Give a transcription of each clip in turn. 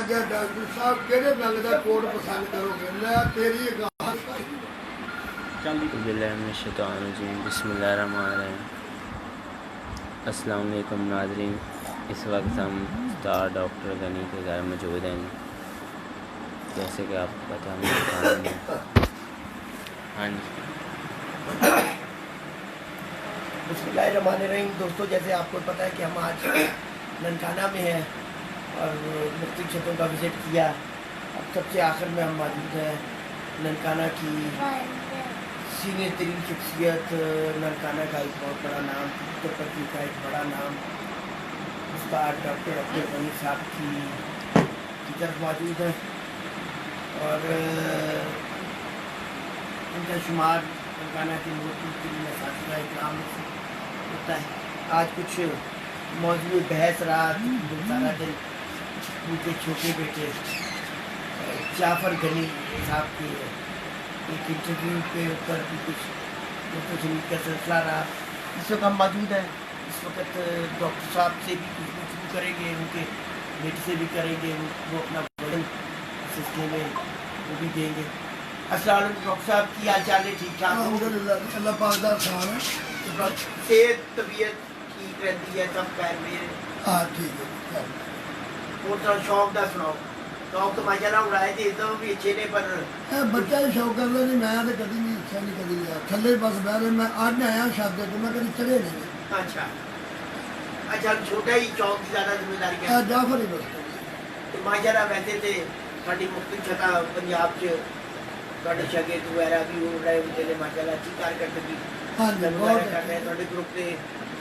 गया डॉक्टर साहब केड़े रंग का कोट पसंद करोगे लै तेरी बिस्मिल्लाहिर्रहमानिर्रहीम। अस्सलाम वालेकुम नाज़रीन, इस वक्त हम स्टार डॉक्टर गनी के घर मौजूद हैं। जैसे कि आपको पता है हाँ जी बिस्मिल्लाहिर्रहमानिर्रहीम। दोस्तों, जैसे आपको पता है कि हम आज ननकाना में हैं और मुख्तलिफ क्षेत्रों का विज़िट किया। अब सबसे आखिर में हम मौजूद हैं ननकाना की सीनियर तरीन शख्सियत, ननकाना का एक बहुत बड़ा नाम, उत्तर प्रदेश का एक बड़ा नाम उस्ताद डॉक्टर अब्दुल गनी साहब की तरफ मौजूद है और उनका शुमार ननकाना के मुख्तलिफ इकराम होता है। आज कुछ मौजूद बहस रात सारा दिन उनके छोटे बेटे जाफर गनी साहब के एक इंटरव्यू के ऊपर भी कुछ सुनने का सिलसिला रहा। इस वक्त हम मौजूद हैं। इस वक्त डॉक्टर साहब से भी कुछ गुफ्तगू करेंगे, उनके बेटे से भी करेंगे। वो अपना वजन सिलसिले में वो भी देंगे। अस्सलाम वालेकुम डॉक्टर साहब, की हाल चाल है? ठीक ठाक? अल्लाह पाक दा खान है। सेहत तबीयत ठीक रहती है? सब खैर मेरे? हाँ ठीक है। और तो शौक दा सुनाओ। शौक तो माशाल्लाह उड़ाए थे तो भी अच्छे ने, पर बच्चा ही शौक कर नहीं, मैं तो कभी नहीं इच्छा नहीं करी गया थले बस बह रहे। मैं आज आया शादी को, मैं कभी चढ़े नहीं। अच्छा अच्छा, छोटा ही शौक की ज़्यादा जिम्मेदारी है। जाफर ही बस तो माशाल्लाह वैसे थे साड़ी मुख्तलिफ जगह पंजाब च ਤੁਹਾਡੇ शागिर्द वगैरह भी हो रहे होते हैं माशाल्लाह। अच्छी कारकर्दगी हाँ जी बहुत कर रहे हैं। थोड़े ग्रुप के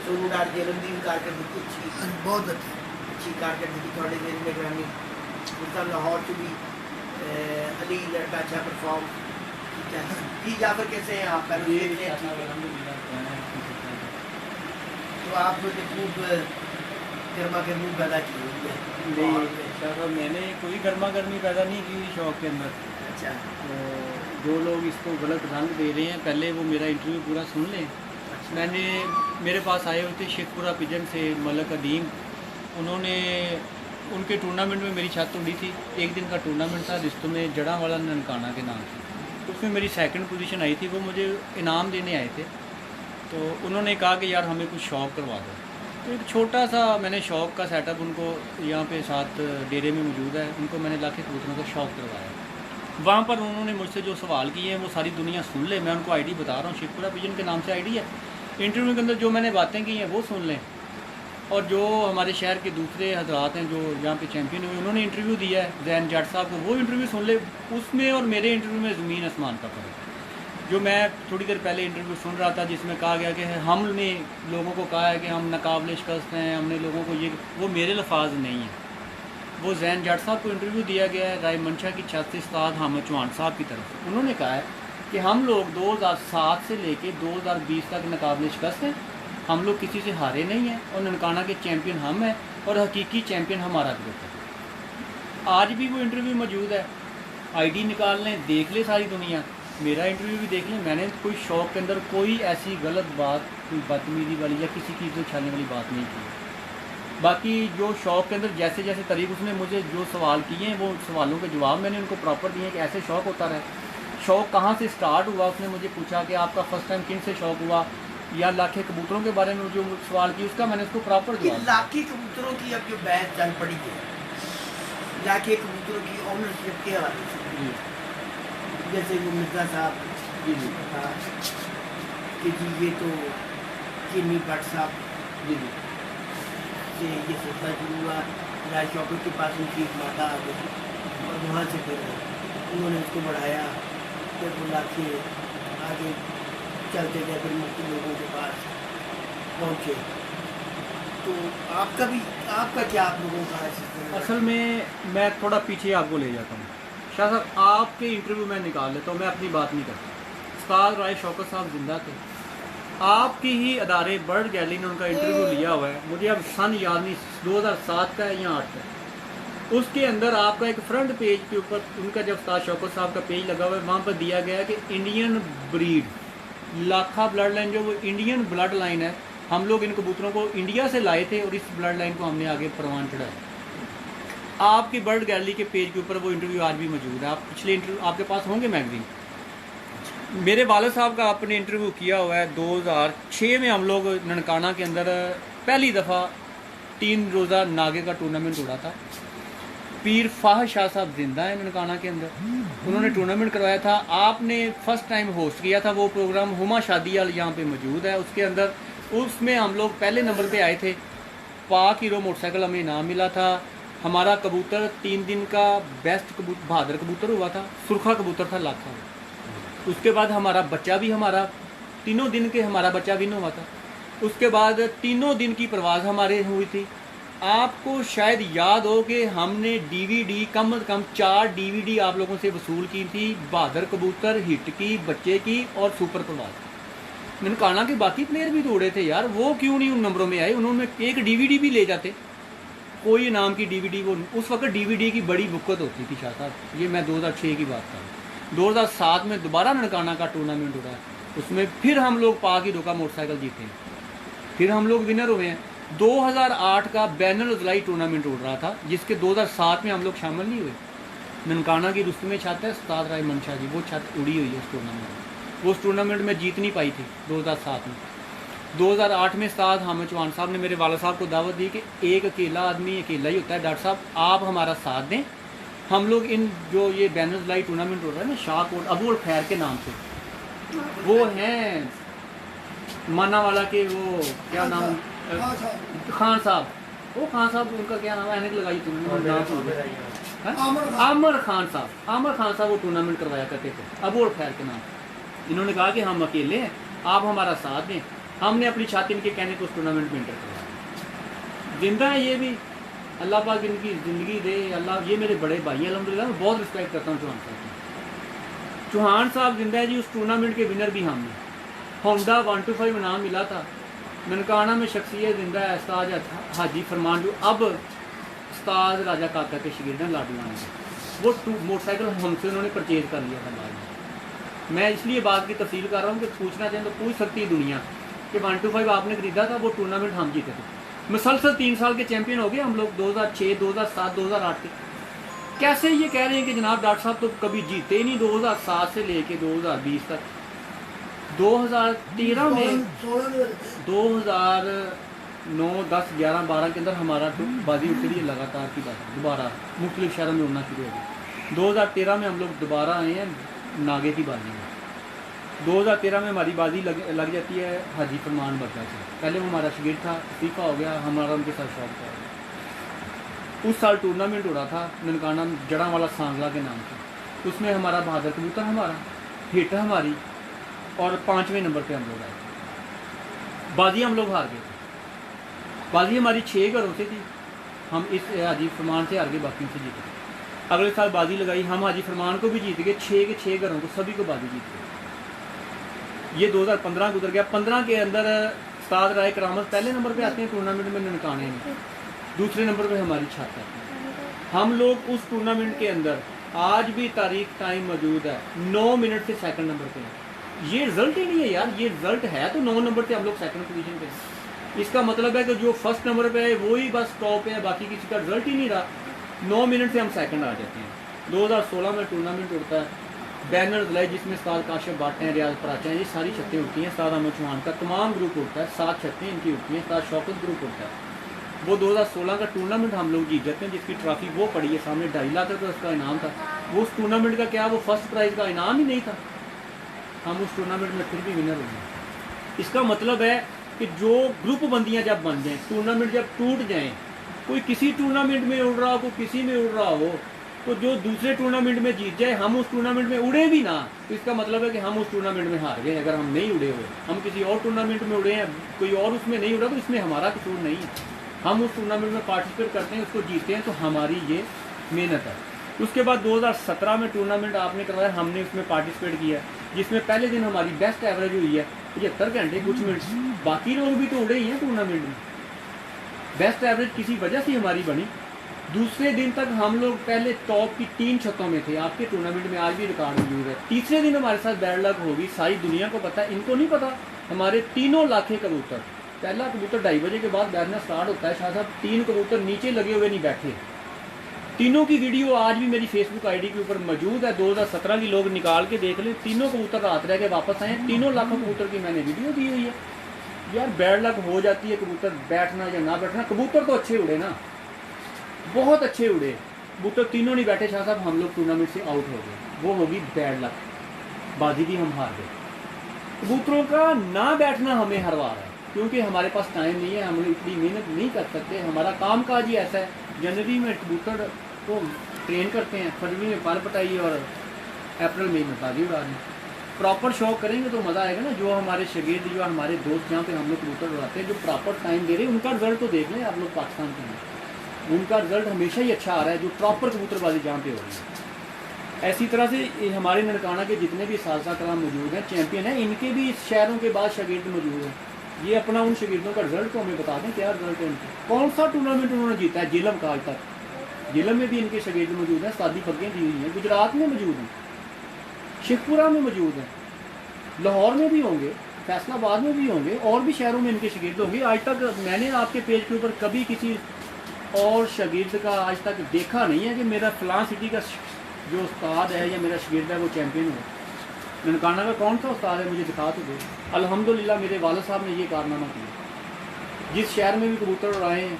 सोनू डार जेलम की भी कारकर्दगी बहुत अच्छी कारकर्दगी थोड़े दिन में करानी। उसका लाहौर से भी अली लड़का अच्छा परफॉर्म किया है। जी जाफर कैसे हैं आप? तो आप खूब गर्मा गर्मी पैदा की हुई है? नहीं, मैंने कोई गर्मा गर्मी पैदा नहीं की हुई शौक के अंदर। अच्छा, तो जो लोग इसको गलत रंग दे रहे हैं, पहले वो मेरा इंटरव्यू पूरा सुन लें। मैंने मेरे पास आए हुए थे शेखपुरा पिजन से मलक अदीम। उन्होंने उनके टूर्नामेंट में मेरी छत उड़ी थी। एक दिन का टूर्नामेंट था रिश्तों में जड़ा वाला ननकाना के नाम से। उसमें मेरी सेकंड पोजीशन आई थी। वो मुझे इनाम देने आए थे। तो उन्होंने कहा कि यार हमें कुछ शौक़ करवा दो। तो एक छोटा सा मैंने शौक़ का सेटअप उनको यहाँ पे साथ डेरे में मौजूद है, उनको मैंने लाके कबूतरों का शौक़ करवाया। वहाँ पर उन्होंने मुझसे जो सवाल किए हैं वो सारी दुनिया सुन ले। मैं उनको आईडी बता रहा हूँ, शेखपुरा पिजन के नाम से आईडी है। इंटरव्यू के अंदर जो मैंने बातें की हैं वो सुन लें। और जो हमारे शहर के दूसरे हजरात हैं जो यहाँ पे चैम्पियन हुए, उन्होंने इंटरव्यू दिया है जैन जट साहब को, वो इंटरव्यू सुन ले। उसमें और मेरे इंटरव्यू में ज़मीन आसमान का फ़र्क है। जो मैं थोड़ी देर पहले इंटरव्यू सुन रहा था जिसमें कहा गया कि हमने लोगों को कहा है कि हम नाकाबिल शिकस्त हैं, हमने लोगों को ये, वो मेरे लफाज नहीं हैं। वो जैन जट साहब को इंटरव्यू दिया गया है राय मंशा की छत से उस्ताद हामिद चौहान साहब की तरफ से। उन्होंने कहा है कि हम लोग 2007 से लेके 2020 तक नाकाबिल शिकस्त हैं, हम लोग किसी से हारे नहीं हैं और ननकाना के चैम्पियन हम हैं और हकीकी चैम्पियन हमारा ग्रुप है। आज भी वो इंटरव्यू मौजूद है, आईडी निकाल लें, देख ले सारी दुनिया, मेरा इंटरव्यू भी देख लें। मैंने कोई शौक़ के अंदर कोई ऐसी गलत बात, कोई बदतमीज़ी वाली या किसी की इज्जत छाने वाली बात नहीं की। बाकी जो शौक़ के अंदर जैसे जैसे तरीक़ उसने मुझे जो सवाल किए हैं वो सवालों के जवाब मैंने उनको प्रॉपर दिए कि ऐसे शौक़ होता रहे। शौक़ कहाँ से स्टार्ट हुआ, उसने मुझे पूछा कि आपका फ़र्स्ट टाइम किन से शौक़ हुआ, या लाखे कबूतरों के बारे में जो सवाल किया उसका मैंने उसको प्रॉपर जवाब। लाखे कबूतरों की अब जो बहस चल पड़ी है, लाखे कबूतरों की ऑनरशिप के हवाले से, जैसे वो मिर्जा साहब जी कहा कि जी ये तो चीनी भट्ट साहब जी से ये सोचना शुरू हुआ। राय शौकत के पास उनकी एक माता आ गई और वहाँ से फिर उन्होंने उसको बढ़ाया, फिर बुला के आगे चलते गए, फिर मुख्य लोगों के पास पहुँचे। तो आपका क्या आप लोगों का है? असल में मैं थोड़ा पीछे आपको ले जाता हूँ। शाह साहब, आपके इंटरव्यू में निकाल लेता हूँ, मैं अपनी बात नहीं करता। उस्ताद राय शौकत साहब जिंदा थे, आपकी ही अदारे बर्ड गैलरी ने उनका इंटरव्यू लिया हुआ है। मुझे अब सन याद नहीं 2007 का है या 8 का। उसके अंदर आपका एक फ्रंट पेज के ऊपर उनका जब उस्ताद शौकत साहब का पेज लगा हुआ है, वहाँ पर दिया गया है कि इंडियन ब्रीड लाखा ब्लड लाइन, जो वो इंडियन ब्लड लाइन है, हम लोग इन कबूतरों को इंडिया से लाए थे और इस ब्लड लाइन को हमने आगे परवान चढ़ाया। आपकी बर्ड गैलरी के पेज के ऊपर वो इंटरव्यू आज भी मौजूद है। आप पिछले इंटरव्यू आपके पास होंगे मैगजीन। मेरे वालिद साहब का आपने इंटरव्यू किया हुआ है 2006 में। हम लोग ननकाना के अंदर पहली दफ़ा 3 रोज़ा नागे का टूर्नामेंट उड़ा था। पीर फाह शाह साहब जिंदा है ननकाना के अंदर, उन्होंने टूर्नामेंट करवाया था। आपने फर्स्ट टाइम होस्ट किया था वो प्रोग्राम, हुमा शादियाल यहाँ पे मौजूद है उसके अंदर। उसमें हम लोग पहले नंबर पे आए थे। पाक हीरो मोटरसाइकिल हमें इनाम मिला था। हमारा कबूतर 3 दिन का बेस्ट बहादुर कबूतर हुआ था, सुरखा कबूतर था लाखा। उसके बाद हमारा बच्चा भी हमारा 3 दिन के हमारा बच्चा विन हुआ था। उसके बाद 3 दिन की परवाज़ हमारे हुई थी। आपको शायद याद हो कि हमने डीवीडी कम से कम 4 डीवीडी आप लोगों से वसूल की थी, बहादुर कबूतर, हिट की, बच्चे की और सुपर परवाज़। ननकाना के बाकी प्लेयर भी तो उड़े थे यार, वो क्यों नहीं उन नंबरों में आए? उन्होंने एक डीवीडी भी ले जाते, कोई नाम की डीवीडी। वो उस वक्त डीवीडी की बड़ी बुक्कत होती थी शाह साहब। ये मैं 2006 की बात कर रहा हूँ। 2007 में दोबारा ननकाना का टूर्नामेंट उड़ा, उसमें फिर हम लोग पाक हीरो का मोटरसाइकिल जीते हैं, फिर हम लोग विनर हुए हैं। 2008 का बैनुल-अज़लाई टूर्नामेंट उड़ रहा था जिसके 2007 में हम लोग शामिल नहीं हुए। ननकाना की रुस्तमे छत है उस्ताद राय मंशा जी, वो छत उड़ी हुई है उस टूर्नामेंट में। वो उस टूर्नामेंट में जीत नहीं पाई थी 2007 में। 2008 में उस्ताद हामिद चौहान साहब ने मेरे वाला साहब को दावत दी कि एक अकेला आदमी अकेला ही होता है, डॉक्टर साहब आप हमारा साथ दें। हम लोग इन जो ये बैनुल-अज़लाई टूर्नामेंट हो रहा है ना शाहकोट अबू खैर के नाम से, वो हैं माना वाला के, वो क्या नाम, खान साहब, वो खान साहब उनका क्या नाम है, ऐनक लगाई तुमने नाम, आमर खान साहब, आमर खान साहब वो टूर्नामेंट करवाया करते थे अबू खैर के नाम। इन्होंने कहा कि हम अकेले हैं, आप हमारा साथ दें। हमने अपनी छाती इनके कहने को उस टूर्नामेंट में इंटर करवाया। जिंदा है ये भी, अल्लाह पाक इनकी ज़िंदगी दे अल्लाह। ये मेरे बड़े भाई हैं अल्हम्दुलिल्लाह, मैं बहुत रिस्पेक्ट करता हूँ चौहान साहब की। चौहान साहब जिंदा है जी। उस टूर्नामेंट के विनर भी हमने, होंडा 125 इनाम मिला था। ननकाना में शख्सियत जिंदा है उस्ताद हाजी फरमान, जो अब उस्ताद राजा काका के शागिर्द हैं लाडूआना के। वो मोटरसाइकिल हमसे उन्होंने परचेज कर लिया था बाद में। मैं इसलिए बात की तफसील कर रहा हूँ कि पूछना चाहें तो पूछ सकती है दुनिया कि 125 आपने खरीदा था, वो टूर्नामेंट हम जीते थे। मुसलसल 3 साल के चैंपियन हो गए हम लोग, 2006, 2007, 2008 के। कैसे ये कह रहे हैं कि जनाब डॉक्टर साहब तो कभी जीते ही नहीं 2007 से लेके 2020 तक। 2013 में 2009, 10, 11, 12 के अंदर हमारा बाजी उठ रही है लगातार की बात, दोबारा मुख्तलिफ शहरों में उड़ना शुरू हो गया। 2013 में हम लोग दोबारा आए हैं नागे की बाजी में। 2013 में हमारी बाजी लग जाती है हाजी फरमान बग्गा से। पहले वो हमारा शागिर्द था, इस्तीफ़ा हो गया, हमारा उनके साथ शौक था। उस साल टूर्नामेंट हो रहा था ननकाना जड़ा वाला सांगला के नाम से। उसमें हमारा बहादुर कबूतर हमारा, हिट हमारी, और 5वें नंबर पे हम लोग आए। बाजी हम लोग हार गए। बाजी हमारी 6 घरों से थी, हम इस हाजी फरमान से हार गए, बाकी से जीते। अगले साल बाजी लगाई, हम हाजी फरमान को भी जीत गए, 6 के 6 घरों को सभी को बाजी जीत गए। ये 2015 गुजर गया। 15 के अंदर उस्ताद राय करामत पहले नंबर पे आते हैं टूर्नामेंट में ननकाने में, दूसरे नंबर पे हमारी छत है। हम लोग उस टूर्नामेंट के अंदर आज भी तारीख टाइम मौजूद है 9 मिनट से सेकंड नंबर पे हैं। ये रिजल्ट ही नहीं है यार, ये रिजल्ट है तो 9 नंबर पे हम लोग सेकंड पोजीशन पे हैं। इसका मतलब है कि जो फर्स्ट नंबर पे है वो ही बस टॉप है, बाकी किसी का रिजल्ट ही नहीं रहा। 9 मिनट से हम सेकंड आ जाते हैं। 2016 में टूर्नामेंट उड़ता है बैनुल-अज़लाई, जिसमें उस्ताद काशिफ भट्ट हैं, रियाज पराचा हैं, ये सारी छतें उड़ती हैं। उस्ताद हामिद चौहान का तमाम ग्रुप उड़ता है, 7 छतें इनकी उड़ती हैं। उस्ताद शौकत ग्रुप उड़ता है। वो 2016 का टूर्नामेंट हम लोग जीत जाते हैं, जिसकी ट्रॉफी वो पड़ी है सामने, 2.5 लाख रुपये उसका इनाम था। वो उस टूर्नामेंट का क्या, वो फर्स्ट प्राइज़ का इनाम ही नहीं था। हम उस टूर्नामेंट में फिर भी विनर हुए। इसका मतलब है कि जो ग्रुप बंदियाँ जब बन जाएँ, टूर्नामेंट जब टूट जाएँ, कोई किसी टूर्नामेंट में उड़ रहा हो, कोई किसी में उड़ रहा हो, तो जो दूसरे टूर्नामेंट में जीत जाए, हम उस टूर्नामेंट में उड़े भी ना, तो इसका मतलब है कि हम उस टूर्नामेंट में हार गए। अगर हम नहीं उड़े हुए, हम किसी और टूर्नामेंट में उड़े हैं, कोई और उसमें नहीं उड़ा, तो इसमें हमारा कसूर नहीं है। हम उस टूर्नामेंट में पार्टिसिपेट करते हैं, उसको जीतते हैं, तो हमारी ये मेहनत है। उसके बाद 2017 में टूर्नामेंट आपने करवाया, हमने उसमें पार्टिसिपेट किया, जिसमें पहले दिन हमारी बेस्ट एवरेज हुई है 75 घंटे कुछ मिनट। बाकी लोग भी तो उड़े ही हैं टूर्नामेंट में, बेस्ट एवरेज किसी वजह से हमारी बनी। दूसरे दिन तक हम लोग पहले टॉप की 3 छतों में थे। आपके टूर्नामेंट में आज भी रिकॉर्ड मौजूद है। तीसरे दिन हमारे साथ बैड लक होगी, सारी दुनिया को पता है, इनको नहीं पता। हमारे 3 लाखे कबूतर, पहला कबूतर 2:30 बजे के बाद बैठना स्टार्ट होता है, शाह साहब 3 कबूतर नीचे लगे हुए नहीं बैठे, तीनों की वीडियो आज भी मेरी फेसबुक आईडी के ऊपर मौजूद है। 2017 की लोग निकाल के देख लें। तीनों कबूतर रात रह के वापस आए हैं। 3 लाख कबूतर की मैंने वीडियो दी हुई है। यार बैड लक हो जाती है, कबूतर बैठना या ना बैठना। कबूतर तो अच्छे उड़े ना, बहुत अच्छे उड़े। कबूतर तीनों नहीं बैठे शाह साहब, हम लोग टूर्नामेंट से आउट हो गए। वो होगी बैड लक, बाजी भी हम हार गए। कबूतरों का ना बैठना हमें हरवा रहा है, क्योंकि हमारे पास टाइम नहीं है, हम लोग इतनी मेहनत नहीं कर सकते। हमारा काम काज ही ऐसा है। जनवरी में कबूतर को ट्रेन करते हैं, फरवरी में पर पटाइए और अप्रैल मई में बाजी उड़ा दें। प्रॉपर शौक करेंगे तो मज़ा आएगा ना। जो हमारे शागिर्द, जो हमारे दोस्त जहाँ पे हम लोग कबूतर उड़ाते हैं, जो प्रॉपर टाइम दे रहे हैं, उनका रिजल्ट तो देख लें आप लोग पाकिस्तान के हैं। उनका रिजल्ट हमेशा ही अच्छा आ रहा है, जो प्रॉपर कबूतरबाजी जहाँ पे हो रही है। ऐसी तरह से हमारे ननकाना के जितने भी सालसा कराम मौजूद हैं, चैंपियन हैं, इनके भी शहरों के बाद शागिर्द मौजूद हैं। ये अपना उन शागिर्दों का रिजल्ट तो हमें बता दें, क्या रिजल्ट है उनका, कौन सा टूर्नामेंट उन्होंने जीता है जिलम का आज तक। जिलम में भी इनके शागिर्द मौजूद हैं, सादी पग्गें दी हुई हैं, गुजरात में मौजूद हैं, शेखपुरा में मौजूद हैं, लाहौर में भी होंगे, फैसलाबाद में भी होंगे, और भी शहरों में इनके शागिर्द होंगे। आज तक मैंने आपके पेज के ऊपर कभी किसी और शागिर्द का आज तक देखा नहीं है कि मेरा फलां सिटी का जो उस्ताद है या मेरा शागिर्द है वो चैंपियन हो। ननकाना का कौन सा उस्ताद है, मुझे दिखा तो दो। अल्हम्दुलिल्लाह मेरे वालिद साहब ने ये कारनामा किया। जिस शहर में भी कबूतर उड़ाए हैं,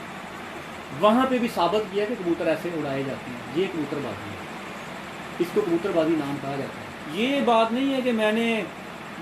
वहाँ पे भी साबित किया कि कबूतर ऐसे उड़ाए जाते हैं। ये कबूतरबाजी है, इसको कबूतरबाजी नाम कहा जाता है। ये बात नहीं है कि मैंने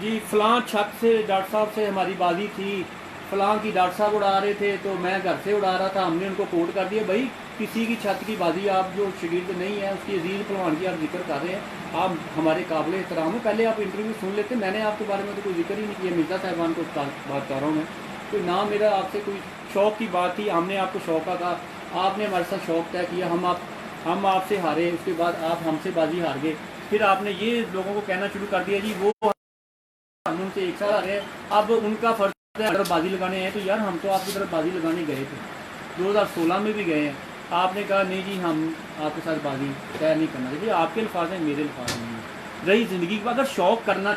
जी फ़लाँ छत से डॉक्टर साहब से हमारी बाजी थी, फ़लाँ की डॉक्टर साहब उड़ा रहे थे तो मैं घर से उड़ा रहा था, हमने उनको कोट कर दिया। भाई किसी की छत की बाजी आप जो शागिर्द नहीं है, उसकी अजीज़ पहलवान की आप जिक्र कर रहे हैं, आप हमारे काबिल एहतराम है। पहले आप इंटरव्यू सुन लेते। मैंने आपके बारे में तो कोई जिक्र ही नहीं किया। मिर्ज़ा साहिबान को बात कर रहा हूँ मैं, तो ना मेरा आपसे कोई शौक़ की बात थी। हमने आपको शौक़ का कहा, आपने हमारे साथ शौक़ तय किया, हम आपसे हारे, उसके बाद आप हमसे बाजी हार गए। फिर आपने ये लोगों को कहना शुरू कर दिया जी वो हम उनसे एक साथ आ रहे हैं, अब उनका फ़र्ज है अगर बाजी लगाने हैं। तो यार हम तो आपकी तरफ बाजी लगाने गए थे, 2016 में भी गए हैं। आपने कहा नहीं जी हम आपके साथ बाजी तय नहीं करना चाहिए। आपके अल्फाज हैं, मेरे अल्फाज नहीं हैं। रही ज़िंदगी की, अगर शौक़ करना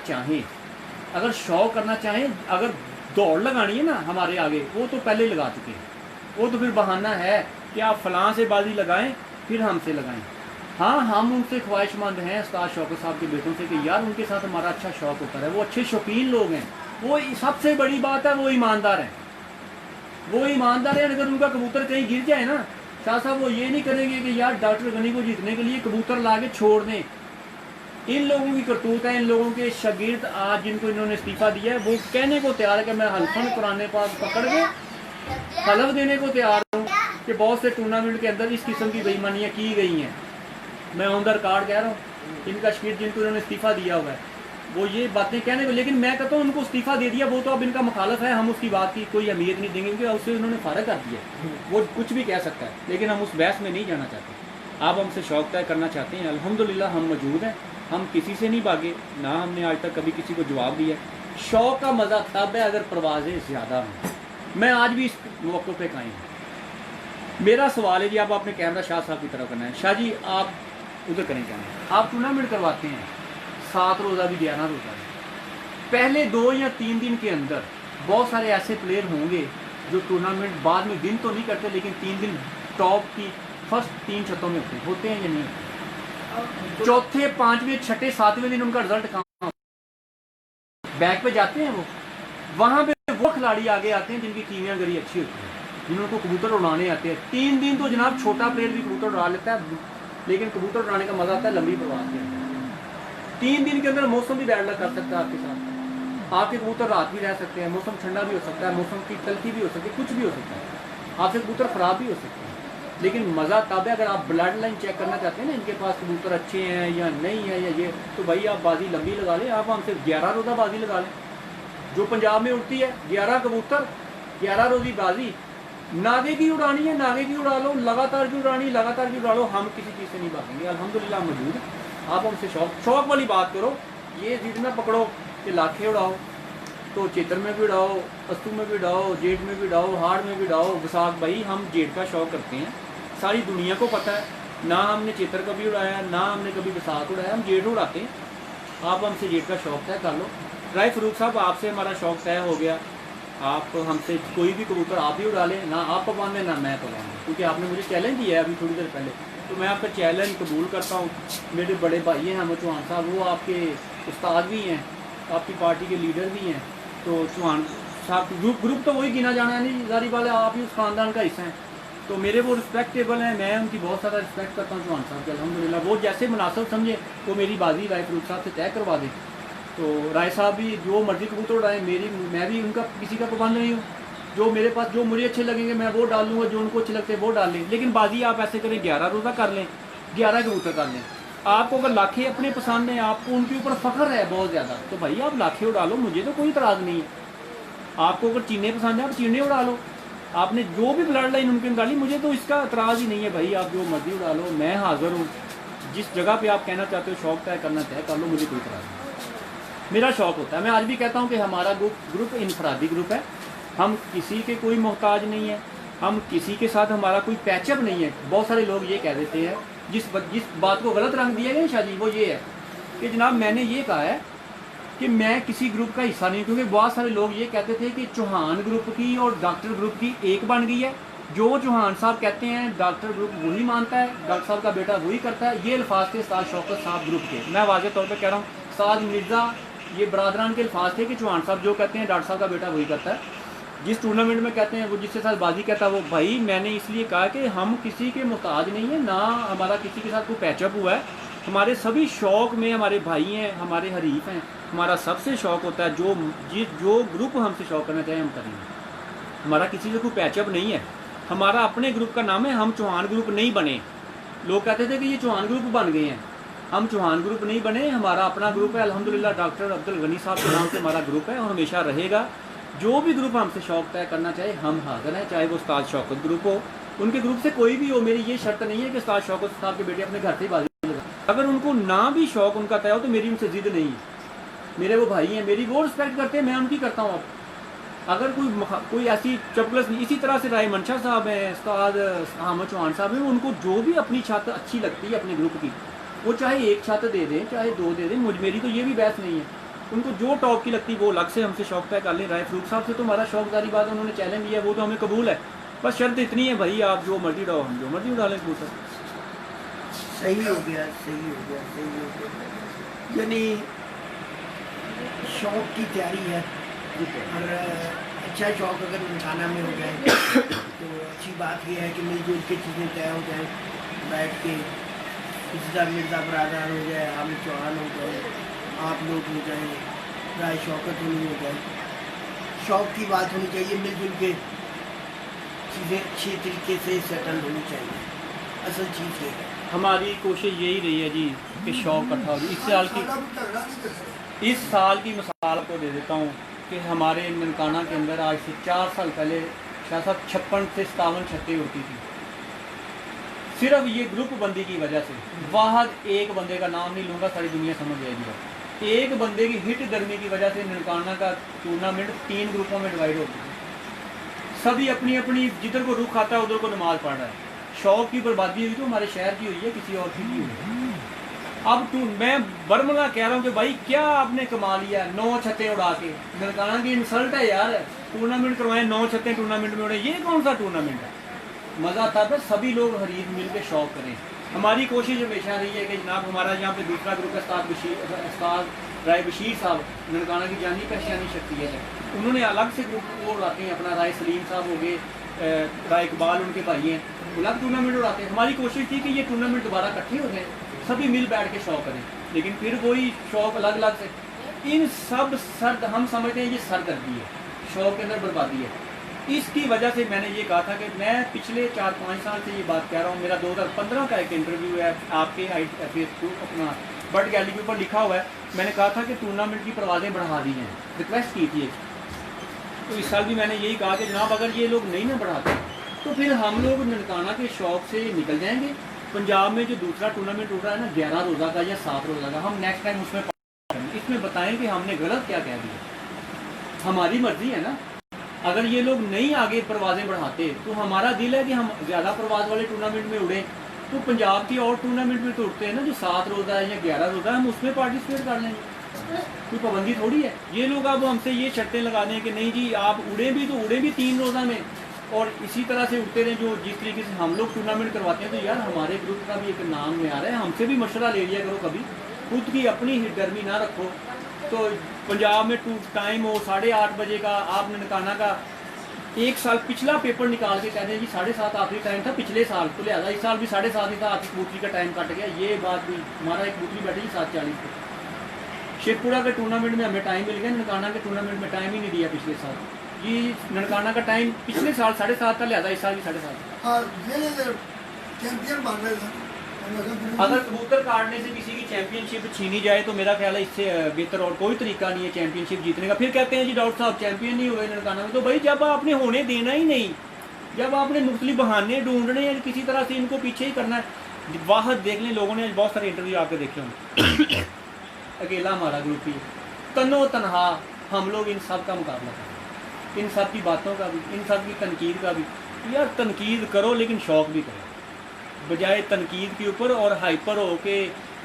चाहें, अगर दौड़ लगानी है ना हमारे आगे, वो तो पहले लगा चुके हैं। वो तो फिर बहाना है कि आप फ़लाँ से बाजी लगाएं फिर हमसे लगाएं। हाँ, हम उनसे ख्वाहिशमंद हैं उस्ताद शौकत साहब के बेटों से कि यार उनके साथ हमारा अच्छा शौक़ होता है। वो अच्छे शौकीन लोग हैं। वो सबसे बड़ी बात है, वो ईमानदार हैं। अगर उनका कबूतर कहीं गिर जाए ना शाह साहब, वो ये नहीं करेंगे कि यार डॉक्टर गनी को जीतने के लिए कबूतर ला के छोड़ दें। इन लोगों की करतूत है। इन लोगों के शागिर्द आज जिनको इन्होंने इस्तीफ़ा दिया है, वो कहने को तैयार है कि मैं हल्फन कुरान पाक पकड़ के हलफ देने को तैयार हूँ कि बहुत से टूर्नामेंट के अंदर इस किस्म की बेईमानियाँ की गई हैं। मैं ऑन द रिकॉर्ड कह रहा हूँ, इनका शागिर्द जिनको इन्होंने इस्तीफ़ा दिया हुआ है वो ये बातें कहने को, लेकिन मैं कहता हूँ उनको इस्तीफ़ा दे दिया, वो तो अब इनका मुखालफ है। हम उसकी बात की कोई अहमियत नहीं देंगे, क्योंकि उससे उन्होंने फ़ारग कर दिया। वो कुछ भी कह सकता है, लेकिन हम उस बहस में नहीं जाना चाहते। आप हमसे शौक़ तय करना चाहते हैं, अल्हम्दुलिल्लाह हम मौजूद हैं। हम किसी से नहीं भागे, ना हमने आज तक कभी किसी को जवाब दिया। शौक़ का मज़ा तब है अगर परवाज़ें ज़्यादा हों। मैं आज भी इस मौक़े पे कायम हूँ। मेरा सवाल है जी, आप अपने कैमरा शाह साहब की तरफ करना है। शाह जी आप उधर करें कैमरा। आप टूर्नामेंट करवाते हैं, 7 रोज़ा भी 11 रोज़ा भी। पहले 2 या 3 दिन के अंदर बहुत सारे ऐसे प्लेयर होंगे जो टूर्नामेंट बाद में दिन तो नहीं करते, लेकिन 3 दिन टॉप की फर्स्ट 3 छतों में होते हैं या नहीं होते? चौथे, 5वें, 6ठे, 7वें दिन उनका रिजल्ट कहाँ बैक पे जाते हैं। वो वहाँ पे वो खिलाड़ी आगे आते हैं जिनकी कीमियागरी अच्छी होती है, जिनको कबूतर उड़ाने आते हैं। 3 दिन तो जनाब छोटा प्लेयर भी कबूतर उड़ा लेता है, लेकिन कबूतर उड़ाने का मज़ा आता है लंबी परवाज़ के अंदर। 3 दिन के अंदर मौसम भी बैड लक कर सकता है आपके साथ। आपके कबूतर रात भी रह सकते हैं, मौसम ठंडा भी हो सकता है, मौसम की तलखी भी हो सकती है, कुछ भी हो सकता है। आपके कबूतर ख़राब भी हो सकते हैं, लेकिन मज़ा तब है अगर आप ब्लड लाइन चेक करना चाहते हैं ना, इनके पास कबूतर अच्छे हैं या नहीं है या ये, तो भाई आप बाजी लंबी लगा लें। आप हमसे 11 रोज़ा बाजी लगा लें, जो पंजाब में उड़ती है। 11 कबूतर, 11 रोज़ी बाजी। नागे की उड़ानी है, नागे की उड़ा लो, लगातार की उड़ानी, लगातार की उड़ा लो। हम किसी चीज़ से नहीं भागेंगे, अल्हम्दुलिल्लाह मौजूद है। आप हमसे शौक़ वाली बात करो। ये जिद ना पकड़ो कि लाखे उड़ाओ, तो चेतर में भी उड़ाओ, अस्तू में भी उड़ाओ, जेठ में भी उड़ाओ, हाड़ में भी उड़ाओ। वसाख भाई हम जेठ का शौक़ करते हैं, सारी दुनिया को पता है। ना हमने चेतर कभी उड़ाया, ना हमने कभी वसाख उड़ाया, हम जेठ उड़ाते हैं। आप हमसे जेठ का शौक़ तय कर लो। राय फ़रूक साहब आपसे हमारा शौक़ तय हो गया। आप हमसे कोई भी कबूतर आप ही उड़ा लें, ना आप पवाएं ना मैं पवाऊँ, क्योंकि आपने मुझे चैलेंज दिया है अभी थोड़ी देर पहले तो मैं आपका चैलेंज कबूल करता हूँ। मेरे बड़े भाई हैं अहमद चौहान साहब, वो आपके उस्ताद भी हैं, आपकी पार्टी के लीडर भी हैं। तो चौहान साहब ग्रुप तो वही गिना जाना है नहीं, जारी वाले आप ही उस ख़ानदान का हिस्सा हैं, तो मेरे वो रिस्पेक्टेबल हैं, मैं उनकी बहुत ज़्यादा रिस्पेक्ट करता हूँ चौहान साहब की अल्हम्दुलिल्लाह। वो जैसे मुनासिब समझे वो मेरी बाजी राय फरूक साहब से तय करवा दें। तो राय साहब भी जो मर्ज़ी कबूतर उड़ाएँ, मैं भी उनका किसी का पाबंद नहीं हूँ। जो मेरे पास जो मुझे अच्छे लगेंगे मैं वो डाल लूँगा, जो उनको अच्छे लगते हैं वो डाल लें। लेकिन बाजी आप ऐसे करें 11 रोज़ा कर लें, 11 कबूतर कर लें। आपको अगर लाखे अपने पसंद हैं, आपको उनके ऊपर फ़ख्र है बहुत ज़्यादा, तो भाई आप लाखे उड़ा लो, मुझे तो कोई इतराज़ नहीं है। आपको अगर चीने पसंद है आप चीने उड़ा लो, आपने जो भी ब्लड लाइन उनकी निकाली, मुझे तो इसका इतराज़ ही नहीं है भाई, आप जो मर्जी उड़ा लो, मैं हाज़िर हूँ। जिस जगह पे आप कहना चाहते हो शौक तय करना तय कर लो, मुझे कोई इतराज़ नहीं। मेरा शौक़ होता है, मैं आज भी कहता हूँ कि हमारा ग्रुप इनफरादी ग्रुप है, हम किसी के कोई मोहताज नहीं है, हम किसी के साथ हमारा कोई पैचअप नहीं है। बहुत सारे लोग ये कह देते हैं, जिस बात को गलत रंग दिया गया शाह जी, वो ये है कि जनाब मैंने ये कहा है कि मैं किसी ग्रुप का हिस्सा नहीं, क्योंकि बहुत सारे लोग ये कहते थे कि चौहान ग्रुप की और डॉक्टर ग्रुप की एक बन गई है। जो चौहान साहब कहते हैं डॉक्टर ग्रुप वही मानता है, डॉक्टर साहब का बेटा वही करता है। ये अल्फाज थे उस्ताद शौकत साहब ग्रुप के, मैं वाज़ेह तौर पर कह रहा हूँ। उस्ताद मिर्ज़ा ये बरादरान के अल्फाज थे कि चौहान साहब जो कहते हैं डॉक्टर साहब का बेटा वही करता है। जिस टूर्नामेंट में कहते हैं वो जिसके साथ बाजी कहता है वो भाई, मैंने इसलिए कहा कि हम किसी के मोहताज नहीं है, ना हमारा किसी के साथ कोई पैचअप हुआ है। हमारे सभी शौक़ में हमारे भाई हैं, हमारे हरीफ हैं। हमारा सबसे शौक़ होता है जो ग्रुप हमसे शौक़ करना चाहें हम करेंगे। हमारा किसी से कोई पैचअप नहीं है। हमारा अपने ग्रुप का नाम है हम चौहान ग्रुप नहीं बने। लोग कहते थे कि ये चौहान ग्रुप बन गए हैं, हम चौहान ग्रुप नहीं बने। हमारा अपना ग्रुप है अल्हम्दुलिल्लाह, डॉक्टर अब्दुल गनी साहब के नाम से हमारा ग्रुप है और हमेशा रहेगा। जो भी ग्रुप हमसे शौक़ तय करना चाहे हम हाज़िर हैं, चाहे वो उस्ताद शौकत ग्रुप हो, उनके ग्रुप से कोई भी हो। मेरी ये शर्त नहीं है कि उस्ताद शौकत साहब के बेटे अपने घर से ही बाजी लगा। अगर उनको ना भी शौक़ उनका तय हो तो मेरी उनसे ज़िद नहीं है। मेरे वो भाई हैं, मेरी वो रिस्पेक्ट करते हैं, मैं उनकी करता हूँ। अगर कोई ऐसी चपलस नहीं, इसी तरह से राय मंशा साहब हैं, उस्ताद अहमद चौहान साहब हैं, उनको जो भी अपनी छत अच्छी लगती है अपने ग्रुप की, वो चाहे एक छत दे दें चाहे दो दे दें, मेरी तो ये भी बहस नहीं है। उनको जो टॉप की लगती वो अलग से हमसे शौक़ तय कर लें। राय फरूक साहब से तो हमारा शौक़ जारी बात, उन्होंने चैलेंज दिया वो तो हमें कबूल है। बस शर्त इतनी है भाई, आप जो मर्जी उड़ाओ, हम जो मर्जी उड़ा लें कबूतर। सही हो गया, सही हो गया, सही हो गया। यानी शौक़ की तैयारी है और अच्छा शौक़ अगर इंसाना में हो जाए तो अच्छी बात यह है कि मिलजुल के चीज़ें तय हो जाए, बैठ के इज्जत मिर्ज़ा बरादर हो जाए, हामिद चौहान हो जाए, आप लोग हो जाए, राय शौकत होनी हो जाए। शौक़ की बात होनी चाहिए, मिलजुल के चीज़ें अच्छी तरीके से सेटल होनी चाहिए। असल चीज़ ये है, हमारी कोशिश यही रही है जी कि शौक़ इकट्ठा हो। इस साल की मिसाल को दे देता हूँ कि हमारे ननकाना के अंदर आज से 4 साल पहले शायद 56 से 57 छतें उड़ती थी। सिर्फ ये ग्रुप बंदी की वजह से, वाहद एक बंदे का नाम नहीं लूँगा, सारी दुनिया समझ जाएगी। एक बंदे की हिट गर्मी की वजह से ननकाना का टूर्नामेंट 3 ग्रुपों में डिवाइड हो गया। सभी अपनी अपनी जिधर को रुख आता है उधर को नमाज पढ़ रहा है। शौक़ की बर्बादी हुई तो हमारे शहर की हुई है, किसी और की नहीं हुई। अब मैं बर्मला कह रहा हूँ कि भाई क्या आपने कमा लिया 9 छतें उड़ा के। ननकाना की इंसल्ट है यार, टूर्नामेंट करवाएं 9 छतें टूर्नामेंट में उड़े, ये कौन सा टूर्नामेंट है। मज़ा तब है सभी लोग हरीफ मिल के शौक़ करें। हमारी कोशिश हमेशा रही है कि जनाब हमारा यहाँ पे दूसरा ग्रुप है उस्ताद राय बशीर साहब, ननकाना की जानी पहचानी शख्सियत है, उन्होंने अलग से ग्रुप वो उड़ाते हैं अपना। राय सलीम साहब हो गए, राय इकबाल उनके भाई हैं, अलग टूर्नामेंट उड़ाते हैं। हमारी कोशिश थी कि ये टूर्नामेंट दोबारा इकट्ठे हो जाए, सभी मिल बैठ के शौक़ करें, लेकिन फिर वही शौक़ अलग अलग से। इन सब हम समझते हैं ये सरदर्दी है, शौक़ के अंदर बर्बादी है। इसकी वजह से मैंने ये कहा था कि मैं पिछले 4-5 साल से ये बात कह रहा हूँ। मेरा 2015 का एक इंटरव्यू है आपके फेसबुक अपना बर्ड गैलरी के ऊपर लिखा हुआ है। मैंने कहा था कि टूर्नामेंट की परवाज़ें बढ़ा दी हैं, रिक्वेस्ट की थी। तो इस साल भी मैंने यही कहा कि जनाब अगर ये लोग नहीं ना बढ़ाते तो फिर हम लोग ननकाना के शौक़ से निकल जाएंगे। पंजाब में जो दूसरा टूर्नामेंट उठ रहा है ना 11 रोज़ा का या 7 रोज़ा का, हम नेक्स्ट टाइम इसमें बताएं कि हमने गलत क्या कह दिया। हमारी मर्ज़ी है ना, अगर ये लोग नहीं आगे परवाज़ें बढ़ाते तो हमारा दिल है कि हम ज़्यादा परवाज़ वाले टूर्नामेंट में उड़े। तो पंजाब की और टूर्नामेंट में तो उठते हैं ना जो 7 रोज़ा है या 11 रोज़ा है, हम उसमें पार्टिसिपेट कर लेंगे, कोई पाबंदी थोड़ी है। ये लोग अब हमसे ये शर्तें लगा दें कि नहीं जी आप उड़े भी तो उड़े भी 3 रोज़ा में, और इसी तरह से उठते रहे। जो जिस तरीके से हम लोग टूर्नामेंट करवाते हैं, तो यार हमारे ग्रुप का भी एक नाम में आ रहा है, हमसे भी मशवरा ले लिया करो कभी, खुद की अपनी गर्मी ना रखो। तो पंजाब में टाइम हो 8:30 बजे का, आप ननकाना का 1 साल पिछला पेपर निकाल के कहते हैं जी 7:30 आखिरी टाइम था पिछले साल, तो लिहाजा इस साल भी 7:30 ही था, आपकी कबूतरी का टाइम कट गया। ये बात भी, हमारा एक कबूतरी बैठी 7:40 पे। शेखपुरा के टूर्नामेंट में हमें टाइम मिल गया, ननकाना के टूर्नामेंट में टाइम ही नहीं दिया पिछले साल जी। ननकाना का टाइम पिछले साल 7:30 था, लिहाजा इस साल भी 7:30। चैंपियन बन रहे थे। अगर कबूतर काटने से किसी की चैंपियनशिप छीनी जाए तो मेरा ख्याल है इससे बेहतर और कोई तरीका नहीं है चैंपियनशिप जीतने का। फिर कहते हैं जी डॉक्टर साहब चैंपियन नहीं हुए ननकाना में, तो भाई जब आपने होने देना ही नहीं, जब आपने मुख्तलिफ बहाने ढूंढने हैं, किसी तरह से इनको पीछे ही करना है। वाहद देख लें, लोगों ने बहुत सारे इंटरव्यू आपके देखे होंगे। अकेला हमारा ग्रुप ही तनो तनहा हम लोग इन सब का मुकाबला करें, इन सब की बातों का भी, इन सब की तनकीद का भी। यार तनकीद करो लेकिन शौक़ भी करो, बजाय तनकीद के ऊपर और हाइपर हो के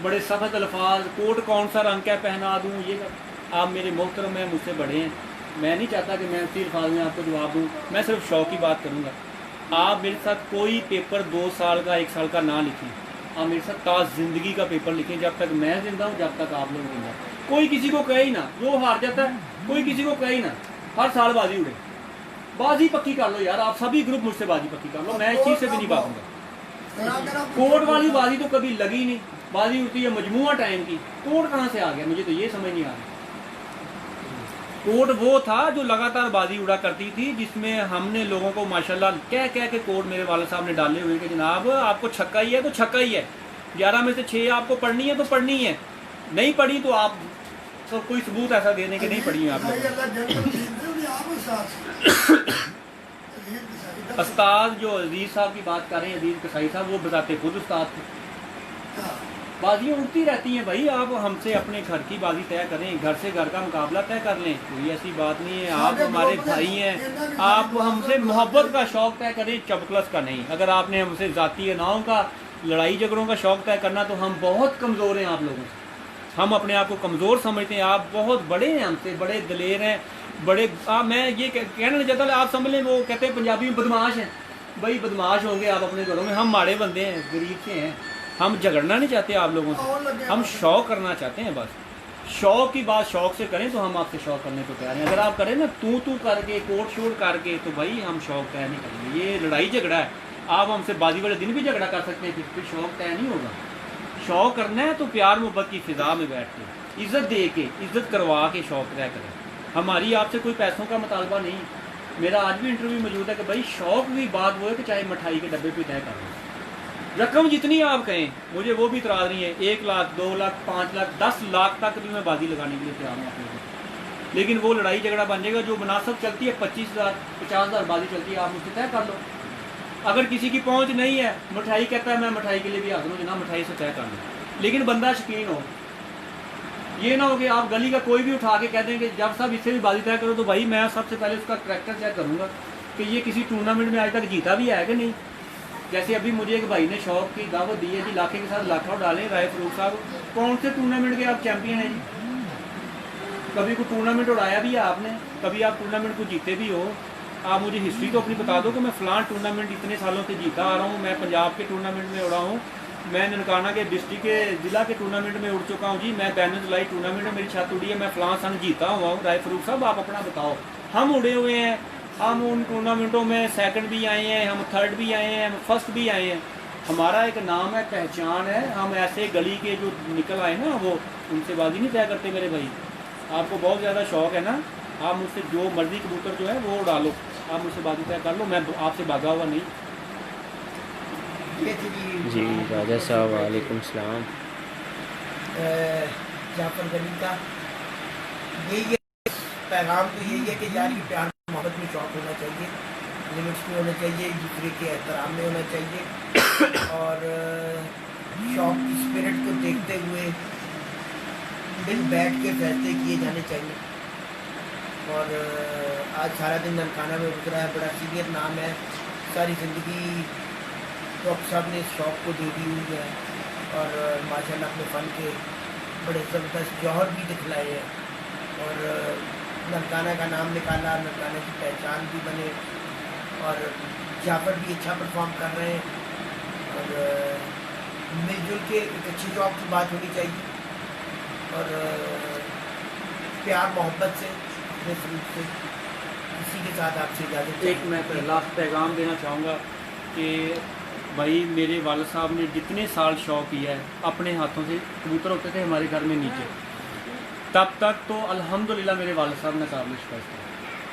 बड़े सख्त अल्फाज, कोट कौन सा रंग का पहना दूँ, ये आप मेरे मोहतरम हैं, मुझसे बड़े हैं, मैं नहीं चाहता कि मैं उसी अल्फाज में आपको जवाब दूँ। मैं सिर्फ शौक़ की बात करूँगा। आप मेरे साथ कोई पेपर 2 साल का 1 साल का ना लिखें, आप मेरे साथ ताज़ ज़िंदगी का पेपर लिखें। जब तक मैं ज़िंदा हूँ, जब तक आप लोग ज़िंदा। कोई किसी को कहे ही ना, जो हार जाता है कोई किसी को कहे ही ना, हर साल बाजी उड़े, बाजी पक्की कर लो यार। आप सभी ग्रुप मुझसे बाजी पक्की कर लो, मैं इस चीज़ से भी नहीं भागूंगा। कोर्ट वाली बाजी तो कभी लगी नहीं, बाजी उड़ती है मजमुआ टाइम की, कोर्ट कहाँ से आ गया, मुझे तो ये समझ नहीं आ रहा। कोर्ट वो था जो लगातार बाजी उड़ा करती थी, जिसमें हमने लोगों को माशाल्लाह कह कह के कोर्ट मेरे वाले साहब ने डाले हुए कि जनाब आपको छक्का ही है तो छक्का ही है, 11 में से 6 आपको पढ़नी है तो पढ़नी है, नहीं पढ़ी तो आप तो कोई सबूत ऐसा देने के नहीं पढ़ी है आप लोग। उस्ताद जो अजीज़ साहब की बात कर रहे हैं, अजीज़ कसाई साहब, वो बताते खुद उस्ताद थे। बाजियाँ उड़ती रहती हैं भाई, आप हमसे अपने घर की बाजी तय करें, घर से घर का मुकाबला तय कर लें, कोई ऐसी बात नहीं है। आप हमारे भाई हैं, आप हमसे मोहब्बत का शौक़ तय करें, चपकलस का नहीं। अगर आपने हमसे ज़ाती अनाओं का, लड़ाई झगड़ों का शौक़ तय करना, तो हम बहुत कमज़ोर हैं आप लोगों से, हम अपने आप को कमज़ोर समझते हैं। आप बहुत बड़े हैं हमसे, बड़े दलेर हैं, बड़े मैं ये कहना नहीं चाहता, आप समझ लें, वो कहते हैं पंजाबी में बदमाश हैं। भाई बदमाश होंगे आप अपने घरों में, हम माड़े बंदे हैं, गरीब से हैं, हम झगड़ना नहीं चाहते आप लोगों से, हम शौक़ करना चाहते हैं। बस शौक़ की बात शौक़ से करें तो हम आपसे शौक़ करने को तैयार हैं। अगर आप करें ना तू करके, कोट शोट करके, तो भाई हम शौक़ तय नहीं करेंगे। ये लड़ाई झगड़ा है, आप हमसे बाजी वाले दिन भी झगड़ा कर सकते हैं, फिर शौक़ तय नहीं होगा। शौक़ करना है तो प्यार मोहब्बत की फ़िज़ा में बैठ के, इज़्ज़त दे के, इज़्ज़त करवा के शौक़ तय करें। हमारी आपसे कोई पैसों का मुतालबा नहीं। मेरा आज भी इंटरव्यू मौजूद है कि भाई शौक़ की बात वो है कि चाहे मिठाई के डब्बे पे तय करें, रकम जितनी आप कहें, मुझे वो भी इतराज़ नहीं है। 1 लाख, 2 लाख, 5 लाख, 10 लाख तक भी मैं बाजी लगाने के लिए तैयार हूँ अपने को। लेकिन वो लड़ाई झगड़ा बन जाएगा जो मुनासिब चलती है, 25,000 50,000 बाजी चलती है, आप मुझसे तय कर लो। अगर किसी की पहुँच नहीं है, मिठाई कहता है मैं मिठाई के लिए भी हाजिर हूँ, जनाब मिठाई से तय कर लो, लेकिन बंदा शकीन हो। ये ना हो कि आप गली का कोई भी उठा के कह दें कि जब साहब इससे भी बाजी तय करो, तो भाई मैं सबसे पहले उसका करैक्टर चेक करूँगा कि ये किसी टूर्नामेंट में आज तक जीता भी है कि नहीं। जैसे अभी मुझे एक भाई ने शौक़ की दावत दी है जी, लाखे के साथ लाखों डालें, राय फरूक साहब कौन से टूर्नामेंट के आप चैंपियन हैं जी? कभी कोई टूर्नामेंट उड़ाया भी है आपने? कभी आप टूर्नामेंट को जीते भी हो? आप मुझे हिस्ट्री तो अपनी बता दो कि मैं फ़लाँ टूर्नामेंट इतने सालों से जीता आ रहा हूँ, मैं पंजाब के टूर्नामेंट में उड़ा हूँ, मैं ननकाना के डिस्ट्रिक्ट के ज़िला के टूर्नामेंट में उड़ चुका हूँ जी, मैं बैनर्स टूर्नामेंट में मेरी छत उड़ी है, मैं फ़लाँ सन जीता हुआ हूँ। राय फरूक साहब आप अपना बताओ। हम उड़े हुए हैं, हम उन टूर्नामेंटों में सेकंड भी आए हैं, हम थर्ड भी आए हैं, हम फर्स्ट भी आए हैं। हमारा एक नाम है, पहचान है। हम ऐसे गली के जो निकल आए ना, वो उनसे बाजी नहीं तय करते मेरे भाई। आपको बहुत ज़्यादा शौक़ है ना, आप मुझसे जो मर्ज़ी कबूतर जो है वो उड़ा लो, आप मुझसे बाजी तय कर लो, मैं आपसे भागा हुआ नहीं। जी राजा साहब वालेकुम सलाम। जाफर गनी का यही पैगाम तो यही है कि यार ये प्यार मोहब्बत में शौक़ होना चाहिए, लिमिट्स में होना चाहिए, एक दूसरे के एहतराम में होना चाहिए, और शौक़ की स्पिरिट को देखते हुए मिल बैठ के फैसले किए जाने चाहिए। और आज सारा दिन ननकाना में गुजरा है, बड़ा सीनियर नाम है, सारी ज़िंदगी डॉक्टर साहब ने इस शौक़ को दे दी हुई है, और माशाल्लाह अपने फ़न के बड़े ज़बरदस्त जौहर भी दिखलाए हैं, और ननकाना का नाम निकाला, ननकाना की पहचान भी बने। और यहाँ पर भी अच्छा परफॉर्म कर रहे हैं। और मिलजुल के एक अच्छी जॉब की बात होनी चाहिए और प्यार मोहब्बत से अपने सलूक से इसी के साथ आपसे इजाज़त। एक मैं लास्ट पैगाम देना चाहूँगा कि भाई मेरे वालिद साहब ने जितने साल शौक़ किया है, अपने हाथों से कबूतर होते थे हमारे घर में नीचे, तब तक तो अल्हम्दुलिल्लाह मेरे वालिद साहब ने काबिल शिकस्त है।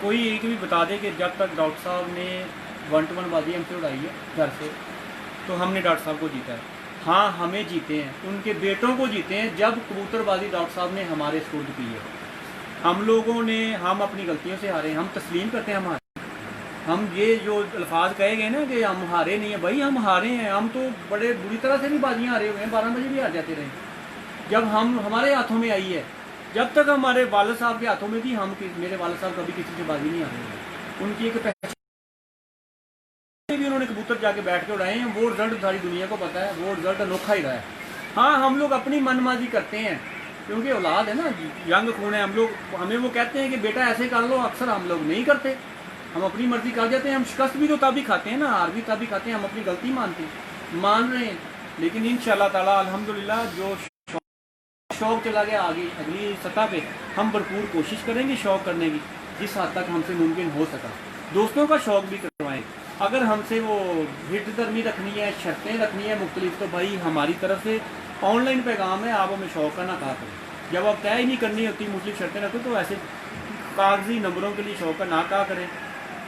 कोई एक भी बता दे कि जब तक डॉक्टर साहब ने 1-to-1 बाजी हमसे उड़ाई है घर से, तो हमने डॉक्टर साहब को जीता है। हाँ, हमें जीते हैं, उनके बेटों को जीते हैं जब कबूतरबाजी डॉक्टर साहब ने हमारे स्कूल की है। हम लोगों ने, हम अपनी गलतियों से हारे, हम तस्लीम करते हैं हमारे। हम ये जो अल्फाज कहे गए ना कि हम हारे नहीं हैं, भाई हम हारे हैं। हम तो बड़े बुरी तरह से भी बाजियाँ हारे हुए हैं, 12 बजे भी हार जाते रहे। जब हम हमारे हाथों में आई है, जब तक हमारे वालिद साहब के हाथों में थी, मेरे वालिद साहब कभी किसी से बाजी नहीं हारे हुए। उनकी एक पहचान भी, उन्होंने कबूतर जाके बैठ के उड़ाए हैं, वो रिजल्ट सारी दुनिया को पता है, वो रिजल्ट अनोखा ही रहा है। हाँ, हम लोग अपनी मनमाजी करते हैं क्योंकि औलाद है ना, यंग खून है हम लोग। हमें वो कहते हैं कि बेटा ऐसे कर लो, अक्सर हम लोग नहीं करते, हम अपनी मर्जी कर जाते हैं। हम शिकस्त भी तो तभी खाते हैं ना, हार भी तभी खाते हैं, हम अपनी गलती मान रहे हैं। लेकिन इंशाल्लाह ताला अल्हम्दुलिल्लाह जो शौक़ चला गया आगे अगली सतह पे, हम भरपूर कोशिश करेंगे शौक़ करने की, जिस हद तक हमसे मुमकिन हो सका। दोस्तों का शौक़ भी करवाएं। अगर हमसे वो हिट दरमी रखनी है, शर्तें रखनी है मुख्तलिफ, तो भाई हमारी तरफ से ऑनलाइन पैगाम है, आप हमें शौक़ का ना कहा करें। जब आप तय ही नहीं करनी होती, मुख्तलिफ शर्तें रखो, तो ऐसे कागजी नंबरों के लिए शौक़ का ना कहा करें।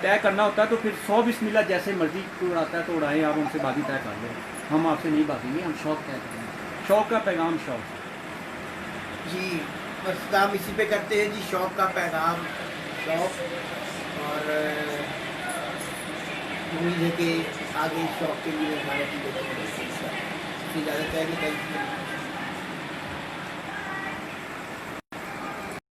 तय करना होता है तो फिर 100 बिस्मिल्लाह जैसे मर्जी उड़ाता है तो उड़ाएँ, आप उनसे बाजी तय कर लो। हम आपसे नहीं बातेंगे, हम शौक़ तय करेंगे। शौक़ का पैगाम शौक़ जी, बस काम इसी पे करते हैं जी, शौक़ का पैगाम शौक़। और उम्मीद है कि आगे इस शौक़ के लिए हमारा की इजाज़त है कि